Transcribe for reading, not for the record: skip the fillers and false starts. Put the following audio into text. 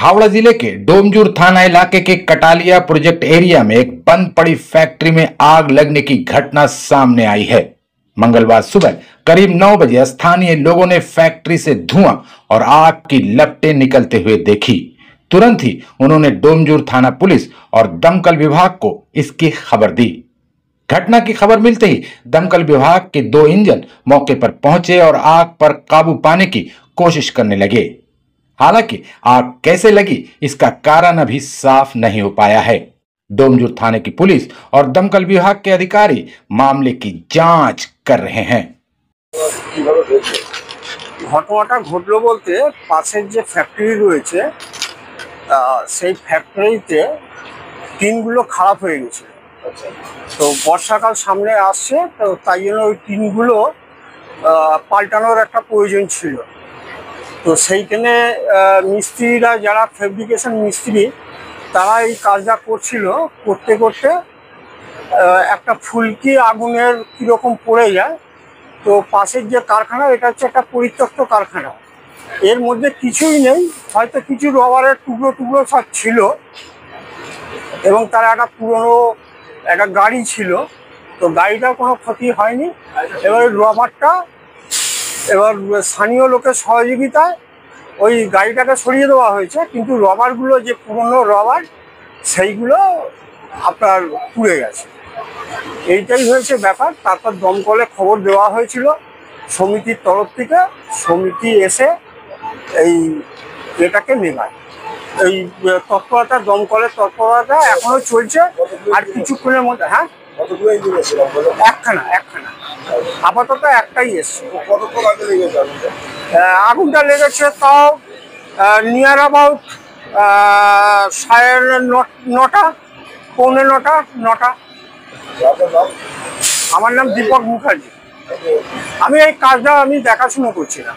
हावड़ा जिले के डोमजूर थाना इलाके के कटालिया प्रोजेक्ट एरिया में एक बंद पड़ी फैक्ट्री में आग लगने की घटना सामने आई है। मंगलवार सुबह करीब 9 बजे स्थानीय लोगों ने फैक्ट्री से धुआं और आग की लपटें निकलते हुए देखी। तुरंत ही उन्होंने डोमजूर थाना पुलिस और दमकल विभाग को इसकी खबर दी। घटना की खबर मिलते ही दमकल विभाग के 2 इंजन मौके पर पहुंचे और आग पर काबू पाने की कोशिश करने लगे। हालांकि आग कैसे लगी इसका कारण अभी साफ नहीं हो पाया है। डोमजूर थाने की पुलिस और दमकल विभाग के अधिकारी मामले की जांच कर रहे हैं। ঘটনাটা ঘটলো বলতে পাশের যে ফ্যাক্টরি রয়েছে সেই ফ্যাক্টরিতে টিনগুলো খারাপ হয়ে গেছে। তো বর্ষাকাল সামনে আসছে, তো তাই জন্য ওই টিনগুলো পাল্টানোর একটা প্রয়োজন ছিল। তো সেইখানে মিস্ত্রিরা যারা ফেব্রিকেশন মিস্ত্রি তারা এই কাজটা করছিল, করতে করতে একটা ফুলকি আগুনের কীরকম পড়ে যায়। তো পাশের যে কারখানা, এটা হচ্ছে একটা পরিত্যক্ত কারখানা, এর মধ্যে কিছুই নেই, হয়তো কিছু রবারের টুকরো টুকরো সব ছিল এবং তার একটা পুরনো একটা গাড়ি ছিল। তো গাড়িটার কোনো ক্ষতি হয়নি। এবার রবারটা স্থানীয় লোকের সহযোগিতায় ওই গাড়িটাকে সরিয়ে দেওয়া হয়েছে, কিন্তু রবারগুলো যে পুরনো রবার সেইগুলো আপনার পুড়ে গেছে। এইটাই হয়েছে ব্যাপার। তারপর দমকলে খবর দেওয়া হয়েছিল সমিতির তরফ থেকে, সমিতি এসে এই এটাকে নেভায়। এই তৎপরতা, দমকলের তৎপরতা এখনো চলছে। আর কিছুক্ষণের মধ্যে একখানা আপাতত একটাই এসছে। আগুনটা লেগেছে তাও নিয়ার অ্যাবাউট 9:30, পৌনে 9টা। আমার নাম দীপক মুখার্জি। আমি এই কাজটা দেখাশুনো করছিলাম।